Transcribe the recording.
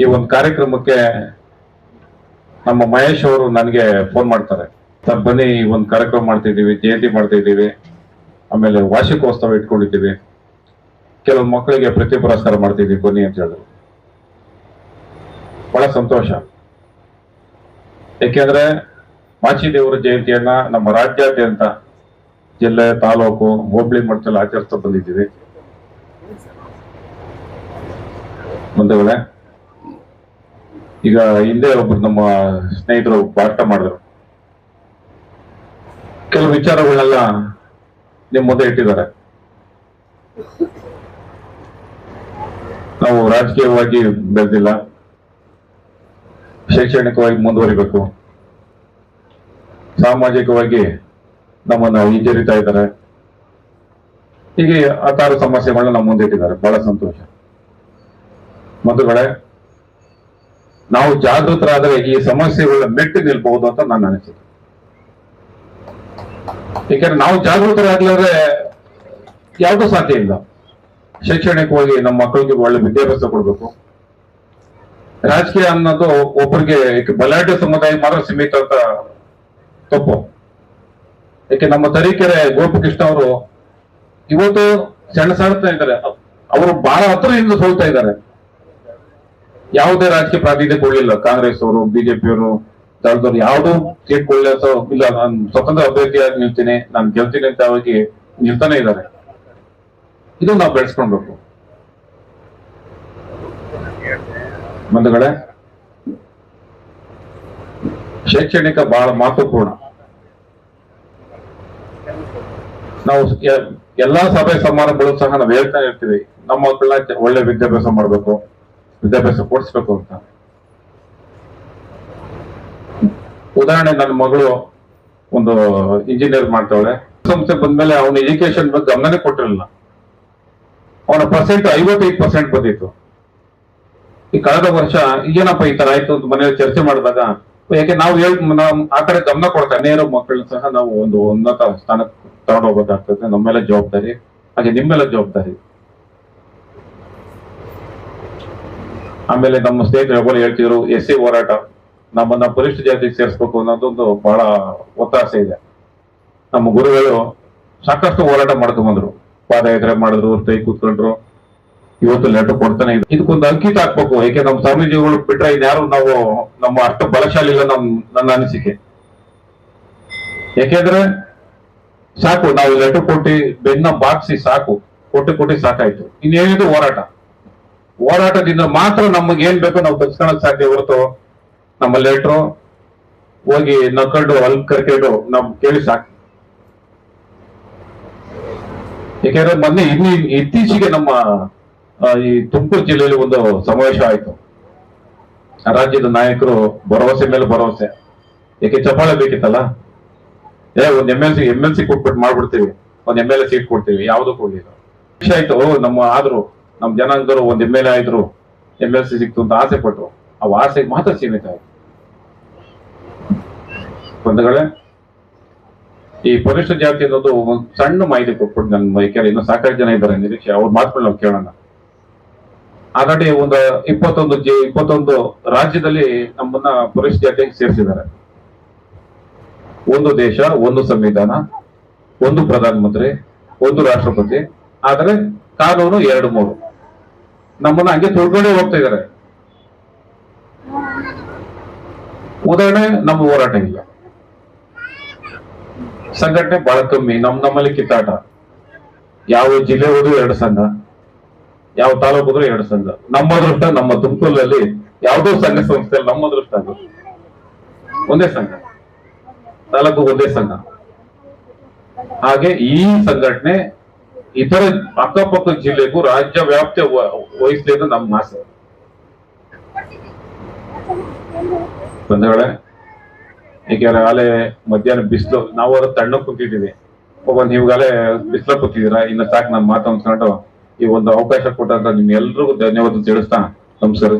ಈ ಒಂದು ಕಾರ್ಯಕ್ರಮಕ್ಕೆ ನಮ್ಮ ಮಹೇಶ್ ಅವರು ನನಗೆ ಫೋನ್ ಮಾಡ್ತಾರೆ. ಸರ್ ಬನ್ನಿ, ಈ ಒಂದು ಕಾರ್ಯಕ್ರಮ ಮಾಡ್ತಾ ಇದ್ದೀವಿ, ಜಯಂತಿ ಮಾಡ್ತಾ ಇದ್ದೀವಿ, ಆಮೇಲೆ ವಾರ್ಷಿಕೋತ್ಸವ ಇಟ್ಕೊಂಡಿದ್ದೀವಿ, ಕೆಲವು ಮಕ್ಕಳಿಗೆ ಪ್ರತಿ ಪುರಸ್ಕಾರ ಮಾಡ್ತಿದ್ದೀವಿ ಬನ್ನಿ ಅಂತ ಹೇಳಿದ್ರು. ಬಹಳ ಸಂತೋಷ. ಯಾಕೆಂದ್ರೆ ಮಾಚಿದೇವರ ಜಯಂತಿಯನ್ನ ನಮ್ಮ ರಾಜ್ಯಾದ್ಯಂತ ಜಿಲ್ಲೆ, ತಾಲೂಕು, ಹೋಬಳಿ ಮಟ್ಟದಲ್ಲಿ ಆಚರಿಸ್ತಾ ಬಂದಿದ್ದೀವಿ. ಬಂಧುಗಳೇ, ಈಗ ಹಿಂದೆ ಒಬ್ರು ನಮ್ಮ ಸ್ನೇಹಿತರು ಭಾಷಣ ಮಾಡಿದ್ರು. ಕೆಲವು ವಿಚಾರಗಳನ್ನೆಲ್ಲ ನಿಮ್ ಮುಂದೆ ಇಟ್ಟಿದ್ದಾರೆ. ನಾವು ರಾಜಕೀಯವಾಗಿ ಬೆಳೆದಿಲ್ಲ, ಶೈಕ್ಷಣಿಕವಾಗಿ ಮುಂದುವರಿಬೇಕು, ಸಾಮಾಜಿಕವಾಗಿ ನಮ್ಮನ್ನ ಹಿಂಜರಿತಾ ಇದ್ದಾರೆ, ಹೀಗೆ ಹತ್ತಾರು ಸಮಸ್ಯೆಗಳನ್ನ ನಮ್ಮ ಮುಂದೆ ಇಟ್ಟಿದ್ದಾರೆ. ಬಹಳ ಸಂತೋಷ. ಬಂಧುಗಳೇ, ನಾವು ಜಾಗೃತರಾದರೆ ಈ ಸಮಸ್ಯೆಗಳನ್ನ ಮೆಟ್ಟಿ ನಿಲ್ಬಹುದು ಅಂತ ನನ್ನ ಅನಿಸಿಕೆ. ಏಕೆಂದ್ರೆ ನಾವು ಜಾಗೃತರಾಗ್ಲಾದ್ರೆ ಯಾವುದೂ ಸಾಧ್ಯ ಇಲ್ಲ. ಶೈಕ್ಷಣಿಕವಾಗಿ ನಮ್ಮ ಮಕ್ಕಳಿಗೆ ಒಳ್ಳೆ ವಿದ್ಯಾಭ್ಯಾಸ ಕೊಡ್ಬೇಕು. ರಾಜಕೀಯ ಅನ್ನೋದು ಒಬ್ಬರಿಗೆ ಬಲಾಢ್ಯ ಸಮುದಾಯ ಮಾತ್ರ ಸೀಮಿತ ಅಂತ ತಪ್ಪು. ಯಾಕೆ ನಮ್ಮ ತರೀಕೆರೆ ಗೋಪಿಕೃಷ್ಣ ಅವರು ಇವತ್ತು ಸೆಣಸಾಡ್ತಾ ಇದ್ದಾರೆ. ಅವರು ಬಹಳ ಹತ್ರದಿಂದ ಸೋಲ್ತಾ ಇದ್ದಾರೆ. ಯಾವುದೇ ರಾಜಕೀಯ ಪ್ರಾತಿನಿಧ್ಯ ಕೊಡ್ಲಿಲ್ಲ. ಕಾಂಗ್ರೆಸ್ ಅವರು, ಬಿಜೆಪಿಯವರು, ದಳದವರು ಯಾವುದೂ ಸೀಟ್ ಕೊಡ್ಲಿಲ್ಲ. ಇಲ್ಲ, ನಾನು ಸ್ವತಂತ್ರ ಅಭ್ಯರ್ಥಿಯಾಗಿ ನಿಲ್ತೀನಿ, ನಾನು ಗೆಲ್ತೀನಿ ಅಂತ ಅವ್ರಿಗೆ ನಿಲ್ತಾನೆ ಇದ್ದಾರೆ. ಇದು ನಾವು ಬೆಳೆಸ್ಕೊಳ್ಬೇಕು. ಬಂಧುಗಳೇ, ಶೈಕ್ಷಣಿಕ ಬಹಳ ಮಹತ್ವಪೂರ್ಣ. ನಾವು ಎಲ್ಲಾ ಸಭೆ ಸಮಾರಂಭಗಳು ಸಹ ನಾವು ಹೇಳ್ತಾನೆ ಇರ್ತೀವಿ, ನಮ್ಮ ಮಕ್ಕಳನ್ನ ಒಳ್ಳೆ ವಿದ್ಯಾಭ್ಯಾಸ ಮಾಡ್ಬೇಕು, ವಿದ್ಯಾಭ್ಯಾಸ ಕೊಡಿಸ್ಬೇಕು ಅಂತ. ಉದಾಹರಣೆ, ನನ್ನ ಮಗಳು ಒಂದು ಇಂಜಿನಿಯರ್ ಮಾಡ್ತಾವಳೆ. ಸಂಸ್ಥೆ ಬಂದ್ಮೇಲೆ ಅವನ ಎಜುಕೇಶನ್ ಬಗ್ಗೆ ಗಮನನೇ ಕೊಟ್ಟಿರಲಿಲ್ಲ. ಅವನ ಪರ್ಸೆಂಟ್ 55% ಬಂದಿತ್ತು. ಈ ಕಳೆದ ವರ್ಷ ಏನಪ್ಪ ಈ ತರ ಆಯ್ತು ಅಂತ ಮನೆಯಲ್ಲಿ ಚರ್ಚೆ ಮಾಡಿದಾಗ, ಯಾಕೆ ನಾವು ಆ ಕಡೆ ಗಮನ ಕೊಡ್ತಾ ನೇರ ಮಕ್ಕಳನ್ನ ಸಹ ನಾವು ಒಂದು ಉನ್ನತ ಸ್ಥಾನಕ್ಕೆ ತಗೊಂಡು ಹೋಗ್ಬೇಕಾಗ್ತದೆ. ನಮ್ಮೆಲ್ಲ ಜವಾಬ್ದಾರಿ, ಹಾಗೆ ನಿಮ್ಮೆಲ್ಲ ಜವಾಬ್ದಾರಿ. ಆಮೇಲೆ ನಮ್ಮ ಸ್ನೇಹಿತರು ಯಾವಾಗ ಹೇಳ್ತಿದ್ರು SC ಹೋರಾಟ, ನಮ್ಮನ್ನ ಪರಿಶಿಷ್ಟ ಜಾತಿಗೆ ಸೇರಿಸ್ಬೇಕು ಅನ್ನೋದೊಂದು ಬಹಳ ಒತ್ತಾಸೆ ಇದೆ. ನಮ್ಮ ಗುರುಗಳು ಸಾಕಷ್ಟು ಹೋರಾಟ ಮಾಡ್ಕೊಂಡ್ ಬಂದ್ರು, ಪಾದಯಾತ್ರೆ ಮಾಡಿದ್ರು, ಕೈ ಕೂತ್ಕೊಂಡ್ರು, ಇವತ್ತು ಲೆಟರ್ ಕೊಡ್ತಾನೆ ಇದೆ. ಇದಕ್ಕೊಂದು ಅಂಕಿತ ಹಾಕ್ಬೇಕು. ಯಾಕೆ ನಮ್ಮ ಸ್ವಾಮೀಜಿಗಳು ಬಿಟ್ರೆ ಇನ್ಯಾರು ನಾವು ನಮ್ಮ ಅಷ್ಟು ಬಲಶಾಲಿ ಇಲ್ಲ, ನನ್ನ ಅನಿಸಿಕೆ. ಯಾಕೆಂದ್ರೆ ಸಾಕು, ನಾವು ಲೆಟರ್ ಕೊಟ್ಟು ಬೆನ್ನ ಬಾಗ್ಸಿ ಸಾಕು, ಕೊಟ್ಟು ಸಾಕಾಯ್ತು. ಇನ್ನೇನಿದು ಹೋರಾಟ. ಹೋರಾಟದಿಂದ ಮಾತ್ರ ನಮಗೆ ಏನ್ ಬೇಕೋ ನಾವು ತಗ್ಸ್ಕೊಳಕ್ ಸಾಧ್ಯ ಹೊರತು ನಮ್ಮ ಲೆಟ್ರು ಹೋಗಿ ನಕ್ಕೊಂಡು ಅಲ್ಲಿ ಕರ್ಕೊಂಡು ನಮ್ ಕೇಳಿ ಸಾಕು. ಯಾಕೆಂದ್ರೆ ಮೊನ್ನೆ ಇತ್ತೀಚೆಗೆ ನಮ್ಮ ಈ ತುಮಕೂರು ಜಿಲ್ಲೆಯಲ್ಲಿ ಒಂದು ಸಮಾವೇಶ ಆಯ್ತು. ರಾಜ್ಯದ ನಾಯಕರು ಭರವಸೆ ಮೇಲೆ ಭರವಸೆ, ಯಾಕೆ ಚಪ್ಪಾಳೆ ಬೇಕಿತ್ತಲ್ಲ. ಒಂದ್ MLC ಕೊಟ್ಬಿಟ್ಟು ಮಾಡ್ಬಿಡ್ತೀವಿ, ಒಂದ್ MLA ಸೀಟ್ ಕೊಡ್ತೀವಿ, ಯಾವ್ದು ಕೊಡ್ಲಿಲ್ಲ. ಆಯ್ತು, ಆದ್ರೂ ನಮ್ ಜನಾಂಗದವರು ಒಂದ್ MLA ಆಯ್ತು, MLC ಸಿಕ್ತು ಅಂತ ಆಸೆ ಪಟ್ರು. ಅವು ಆಸೆಗೆ ಮಾತ್ರ ಸೀಮಿತ ಆಯ್ತು. ಬಂಧುಗಳೇ, ಈ ಪರಿಶಿಷ್ಟ ಜಾತಿ ಅನ್ನೋದು ಒಂದು ಸಣ್ಣ ಮಾಹಿತಿ ಕೊಟ್ಬಿಟ್ಟು ನನ್ ಯಾಕೆಂದ್ರೆ ಇನ್ನು ಸಾಕಷ್ಟು ಜನ ಇದ್ದಾರೆ ನಿರೀಕ್ಷೆ, ಅವ್ರ ಮಾತುಗಳು ನಾವು ಕೇಳೋಣ. ಆಲ್ರೆಡಿ ಒಂದು 21 ರಾಜ್ಯದಲ್ಲಿ ನಮ್ಮನ್ನ ಪರಿಶಿಷ್ಟ ಜಾತಿಗೆ ಸೇರಿಸಿದ್ದಾರೆ. ಒಂದು ದೇಶ, ಒಂದು ಸಂವಿಧಾನ, ಒಂದು ಪ್ರಧಾನಮಂತ್ರಿ, ಒಂದು ರಾಷ್ಟ್ರಪತಿ, ಆದರೆ ಕಾನೂನು 2-3. ನಮ್ಮನ್ನ ಹಂಗೆ ತೊಳ್ಕೊಂಡೇ ಹೋಗ್ತಾ ಇದ್ದಾರೆ. ಉದಾಹರಣೆ, ನಮ್ಮ ಹೋರಾಟ ಇಲ್ಲ, ಸಂಘಟನೆ ಬಹಳ ಕಮ್ಮಿ. ನಮ್ಮಲ್ಲಿ ಕಿತ್ತಾಟ. ಯಾವ ಜಿಲ್ಲೆ ಹೋದ್ರು 2 ಸಂಘ, ಯಾವ ತಾಲೂಕು ಹೋದ್ರು 2 ಸಂಘ. ನಮ್ಮ ಅದೃಷ್ಟ, ನಮ್ಮ ತುಮಕೂರಲ್ಲಿ ಯಾವುದೋ ಸಂಘ ಸಂಸ್ಥೆಯಲ್ಲಿ ನಮ್ಮ ಅದೃಷ್ಟ ಅದು ಒಂದೇ ಸಂಘ, ತಾಲೂಕು ಒಂದೇ ಸಂಘ. ಹಾಗೆ ಈ ಸಂಘಟನೆ ಇತರ ಅಕ್ಕಪಕ್ಕ ಜಿಲ್ಲೆಗೂ ರಾಜ್ಯ ವ್ಯಾಪ್ತಿ ವಹಿಸಲಿ ಅಂತ ನಮ್ಮ ಆಸೆ. ಬಂಧುಗಳೇ, ಏಕೆಂದ್ರೆ ಆಲೆ ಮಧ್ಯಾಹ್ನ ಬಿಸಿಲು, ನಾವು ಅದ್ರ ತಣ್ಣ ಕೂತಿದ್ದೀವಿ. ನೀವುಗಾಲೆ ಬಿಸಿಲ ಕೂತಿದ್ದೀರಾ, ಇನ್ನು ಸಾಕು ನಾನು ಮಾತಾಡ್ಕೊಂಡು ಈ ಒಂದು ಅವಕಾಶ ಕೊಟ್ಟಂತ ನಿಮ್ಗೆಲ್ರಿಗೂ ಧನ್ಯವಾದ ತಿಳಿಸ್ತಾ ನಮಸ್ಕಾರ.